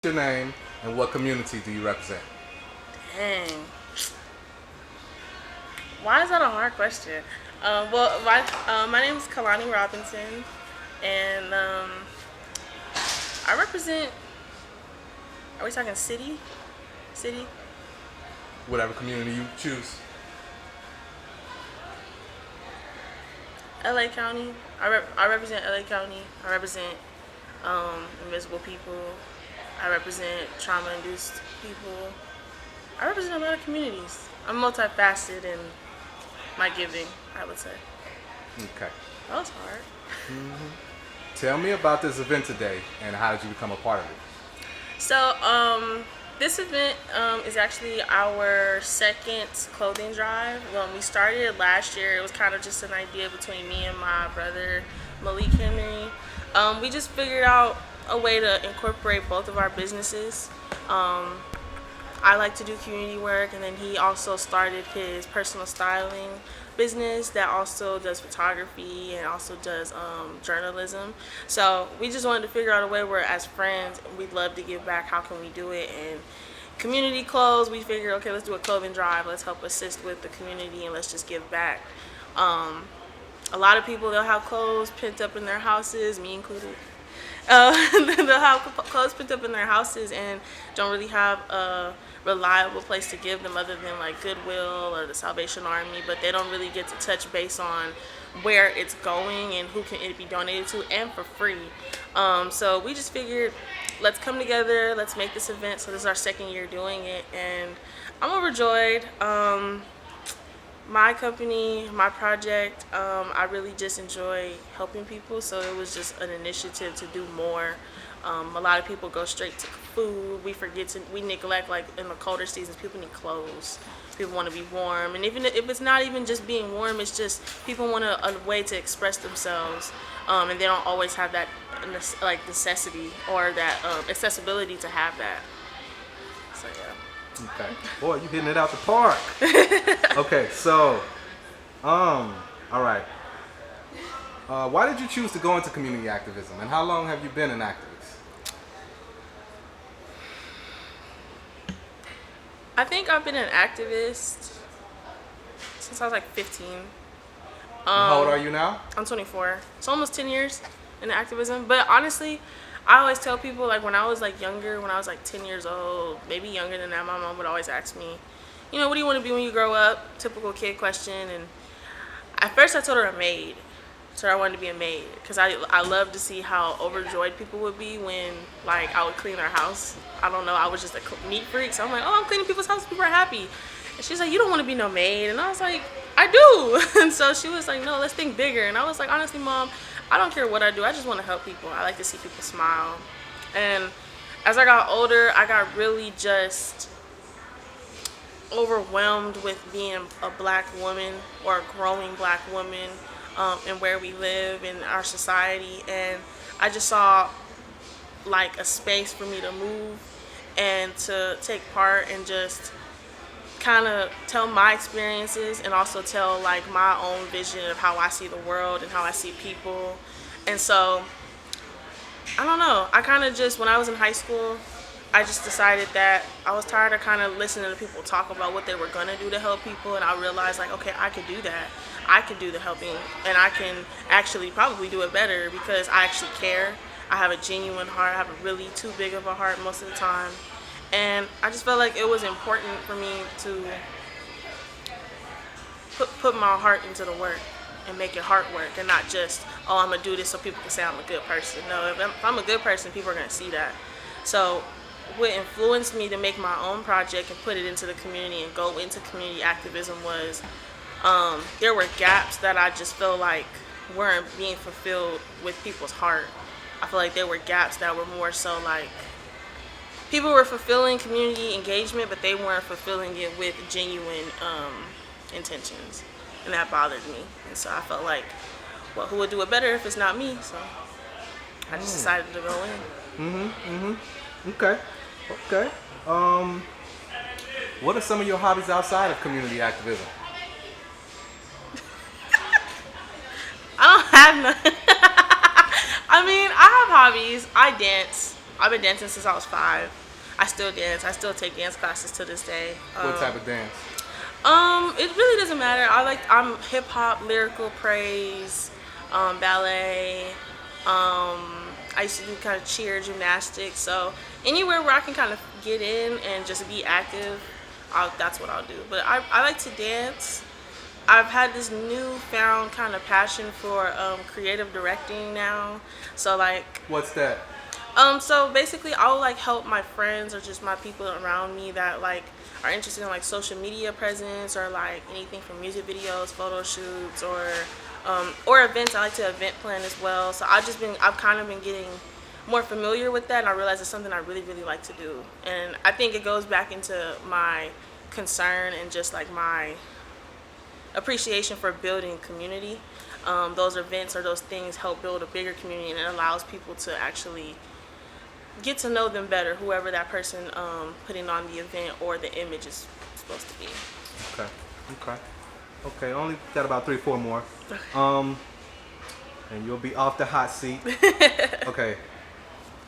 Your name and what community do you represent? Dang. Why is that a hard question? My name is Kalani Robinson, and I represent. Are we talking city? City? Whatever community you choose. LA County. I represent LA County. I represent invisible people. I represent trauma-induced people. I represent a lot of communities. I'm multifaceted in my giving, I would say. Okay. That was hard. Tell me about this event today and how did you become a part of it? So, this event is actually our second clothing drive. When we started it last year, it was kind of just an idea between me and my brother, Malik Henry. We just figured out a way to incorporate both of our businesses. I like to do community work, and then he also started his personal styling business that also does photography and also does journalism. So we just wanted to figure out a way where, as friends, we'd love to give back. How can we do it? And community clothes, we figured, okay, let's do a clothing drive. Let's help assist with the community and let's just give back. Um, a lot of people, they'll have clothes pent up in their houses, me included. They'll have clothes put up in their houses and don't really have a reliable place to give them other than like Goodwill or the Salvation Army, but they don't really get to touch base on where it's going and who can it be donated to, and for free. So we just figured, let's come together, let's make this event. So this is our second year doing it, and I'm overjoyed. My company, my project, I really just enjoy helping people. So it was just an initiative to do more. A lot of people go straight to food. We neglect, like in the colder seasons, people need clothes. People want to be warm, and even if it's not even just being warm, it's just people want a way to express themselves, and they don't always have that like necessity or that accessibility to have that. So yeah. Okay. Boy, you hitting it out the park. Okay, so, all right. Why did you choose to go into community activism and how long have you been an activist? I think I've been an activist since I was like 15. And how old are you now? I'm 24. It's almost 10 years in activism. But honestly, I always tell people, like, when I was like younger, when I was like 10 years old, maybe younger than that, my mom would always ask me, what do you want to be when you grow up? Typical kid question. And at first I told her a maid. So I wanted to be a maid because I love to see how overjoyed people would be when like I would clean their house. I don't know, I was just a neat freak, so I'm like, oh, I'm cleaning people's houses, people are happy. And she's like, you don't want to be no maid, and I was like, I do. And so she was like, no, let's think bigger. And I was like, honestly, mom, I don't care what I do, I just want to help people. I like to see people smile. And as I got older, I got really just overwhelmed with being a black woman or a growing black woman, and where we live in our society, and I just saw like a space for me to move and to take part and just kind of tell my experiences and also tell like my own vision of how I see the world and how I see people. And so I don't know. I kind of just, when I was in high school, I just decided that I was tired of kind of listening to people talk about what they were going to do to help people. And I realized, like, okay, I could do that. I could do the helping. And I can actually probably do it better because I actually care. I have a genuine heart. I have a really too big of a heart most of the time. And I just felt like it was important for me to put my heart into the work and make it heart work and not just, oh, I'm going to do this so people can say I'm a good person. No, if I'm a good person, people are going to see that. So what influenced me to make my own project and put it into the community and go into community activism was there were gaps that I just feel like weren't being fulfilled with people's heart. I feel like there were gaps that were more so like people were fulfilling community engagement, but they weren't fulfilling it with genuine intentions, and that bothered me. And so I felt like, well, who would do it better if it's not me? So I just decided to go in. Okay. Okay. What are some of your hobbies outside of community activism? I don't have none. I mean, I have hobbies. I dance. I've been dancing since I was 5. I still dance. I still take dance classes to this day. What type of dance? It really doesn't matter. I'm hip hop, lyrical, praise, ballet. I used to do kind of cheer, gymnastics. So anywhere where I can kind of get in and just be active, that's what I'll do. But I like to dance. I've had this newfound kind of passion for creative directing now. So like, What's that? so basically I'll like help my friends or just my people around me that like are interested in like social media presence or like anything from music videos, photo shoots, or events. I like to event plan as well. So I've kind of been getting more familiar with that, and I realize it's something I really, really like to do. And I think it goes back into my concern and just like my appreciation for building community. Those events or those things help build a bigger community, and it allows people to actually get to know them better, whoever that person putting on the event or the image is supposed to be. Okay. Only got about 3-4 more. And you'll be off the hot seat. Okay.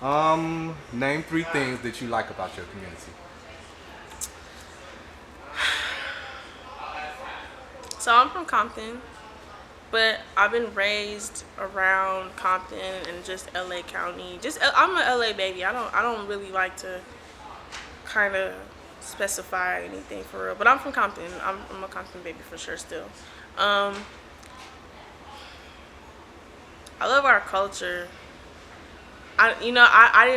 Name 3 things that you like about your community. So I'm from Compton, but I've been raised around Compton and just LA County. I'm an LA baby. I don't really like to kind of specify anything for real. But I'm from Compton. I'm a Compton baby for sure still. I love our culture. I didn't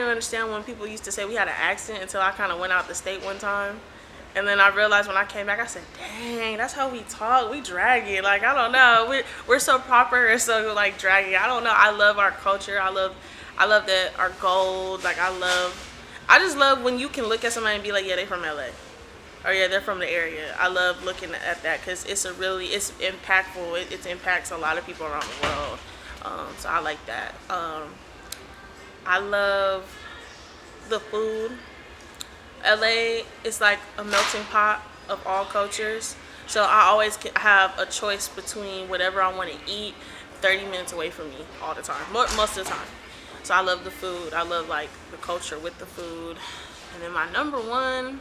understand when people used to say we had an accent until I kind of went out the state one time. And then I realized when I came back, I said, dang, that's how we talk. We drag it. Like, I don't know. We're so proper and so, like, draggy. I don't know. I love our culture. I love that our gold. Like, I just love when you can look at somebody and be like, yeah, they from LA. Or, yeah, they're from the area. I love looking at that because it's impactful. It impacts a lot of people around the world. So I like that. I love the food. LA is like a melting pot of all cultures. So I always have a choice between whatever I want to eat 30 minutes away from me all the time, most of the time. So I love the food. I love like the culture with the food. And then my number one,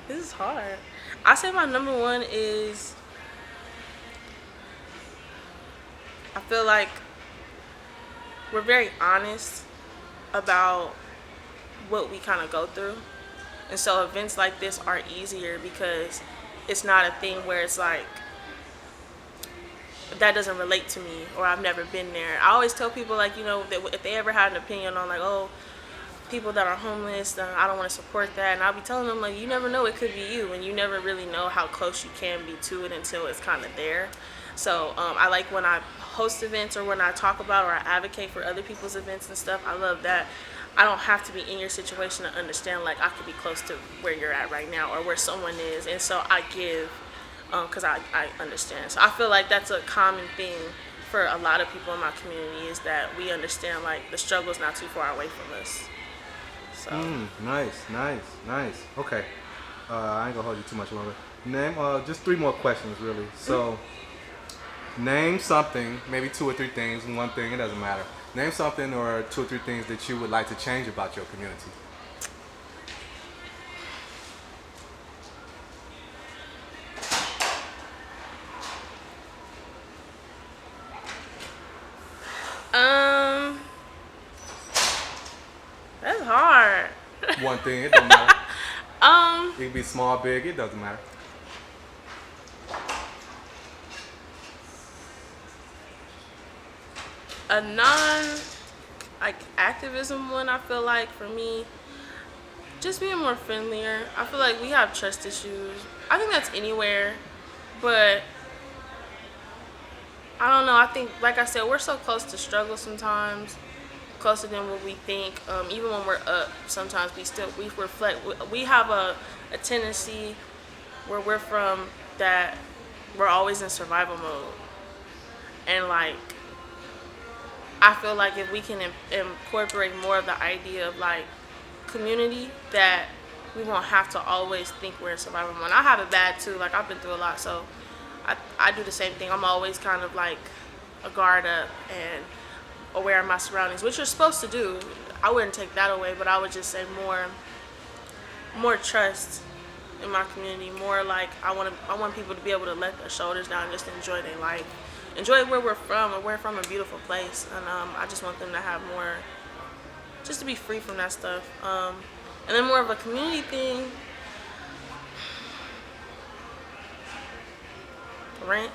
this is hard. I say my number one is, I feel like we're very honest about what we kind of go through. And so events like this are easier because it's not a thing where it's like, that doesn't relate to me or I've never been there. I always tell people like, that if they ever had an opinion on like, oh, people that are homeless, I don't want to support that. And I'll be telling them like, you never know, it could be you. And you never really know how close you can be to it until it's kind of there. So I like when I host events or when I talk about or I advocate for other people's events and stuff. I love that I don't have to be in your situation to understand like I could be close to where you're at right now or where someone is. And so I give because I understand. So I feel like that's a common thing for a lot of people in my community is that we understand like the struggle's not too far away from us. So. Nice. Okay. I ain't gonna hold you too much longer. Name just 3 more questions really. So name something, maybe 2 or 3 things, and 1 thing, it doesn't matter. Name something or 2 or 3 things that you would like to change about your community. That's hard. 1 thing, it doesn't matter. It could be small, big, it doesn't matter. A like activism one, I feel like for me, just being more friendlier. I feel like we have trust issues. I think that's anywhere, but I don't know. I think, like I said, we're so close to struggle sometimes, closer than what we think. Even when we're up, sometimes we reflect. We have a tendency where we're from that we're always in survival mode, and like I feel like if we can incorporate more of the idea of like community, that we won't have to always think we're in survival mode. I have it bad too. Like I've been through a lot, so I do the same thing. I'm always kind of like a guard up, and aware of my surroundings, which you're supposed to do. I wouldn't take that away, but I would just say more trust in my community. More like I want people to be able to let their shoulders down and just enjoy their life, enjoy where we're from. And we're from a beautiful place, and I just want them to have more, just to be free from that stuff. And then more of a community thing. Rent.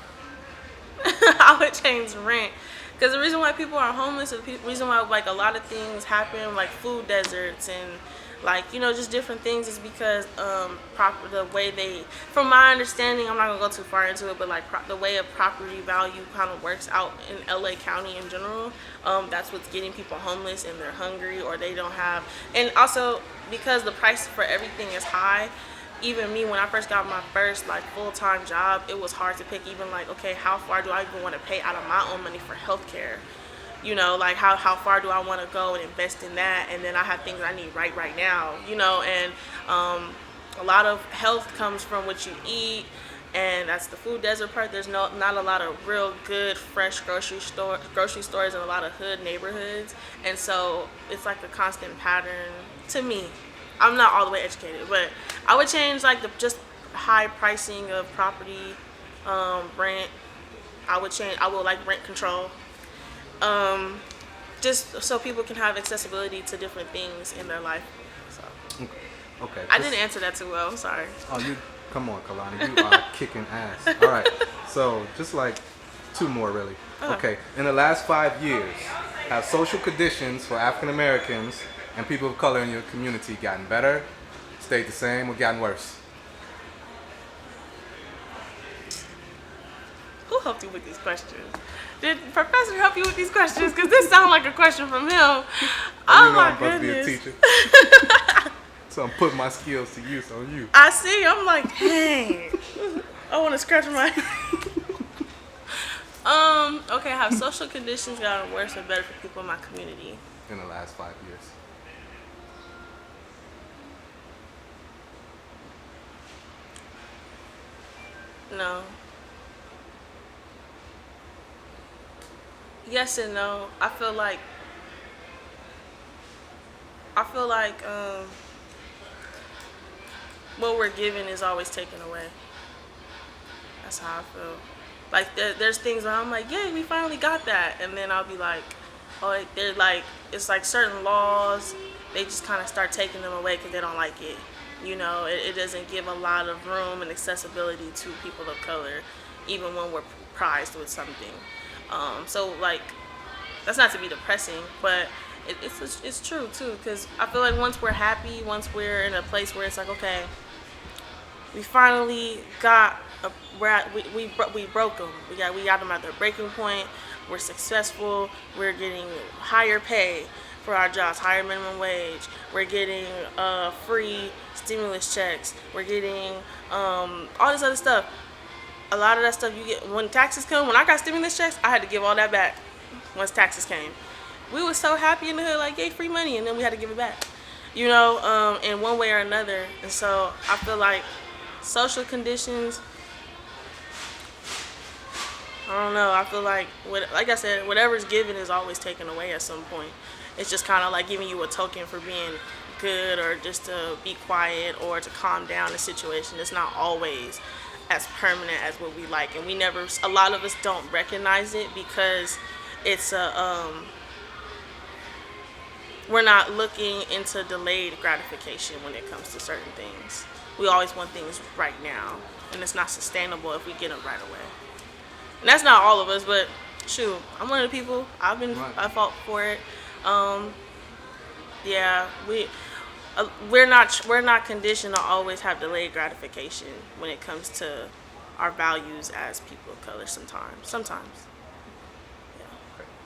I would change rent, because the reason why people are homeless, the reason why like a lot of things happen, like food deserts and like, you know, just different things, is because the way they, from my understanding, I'm not gonna go too far into it, but like the way a property value kind of works out in LA County in general, that's what's getting people homeless, and they're hungry or they don't have. And also because the price for everything is high. Even me, when I first got my first like full-time job, it was hard to pick, even like, okay, how far do I even want to pay out of my own money for healthcare? You know, like how far do I want to go and invest in that? And then I have things I need right now, you know, and a lot of health comes from what you eat, and that's the food desert part. There's not a lot of real good fresh grocery stores in a lot of hood neighborhoods, and so it's like a constant pattern to me. I'm not all the way educated, but I would change like the just high pricing of property, rent. I would like rent control, just so people can have accessibility to different things in their life. So Okay. I didn't answer that too well. I'm sorry. Oh, come on, Kalani, you are kicking ass. All right. So just like 2 more, really. Okay. In the last 5 years, have social conditions for African Americans and people of color in your community gotten better, stayed the same, or gotten worse? Who helped you with these questions? Did Professor help you with these questions? Because this sounds like a question from him. Oh, you know my I'm supposed goodness. to be a teacher. So I'm putting my skills to use on you. I see. I'm like, dang. I want to scratch my. Okay. Have social conditions gotten worse or better for people in my community? In the last 5 years. No. Yes and no. I feel like what we're given is always taken away. That's how I feel. Like there's things where I'm like, yeah, we finally got that, and then I'll be like, oh, they're like, it's like certain laws, they just kind of start taking them away because they don't like it. You know, it doesn't give a lot of room and accessibility to people of color, even when we're prized with something. So like, that's not to be depressing, but it's true too, because I feel like once we're happy, once we're in a place where it's like, okay, we finally got we broke them. We got them at their breaking point. We're successful. We're getting higher pay for our jobs, higher minimum wage. We're getting free stimulus checks. We're getting all this other stuff. A lot of that stuff you get when taxes come. When I got stimulus checks, I had to give all that back once taxes came. We were so happy in the hood, like, yay, free money, and then we had to give it back, you know, in one way or another. And so I feel like social conditions, I don't know. I feel like, like I said, whatever's given is always taken away at some point. It's just kind of like giving you a token for being good, or just to be quiet, or to calm down a situation. It's not always as permanent as what we like, and a lot of us don't recognize it because it's we're not looking into delayed gratification when it comes to certain things. We always want things right now, and it's not sustainable if we get them right away. And that's not all of us, but shoot, I'm one of the people. I fought for it. Yeah, we're not conditioned to always have delayed gratification when it comes to our values as people of color. Sometimes.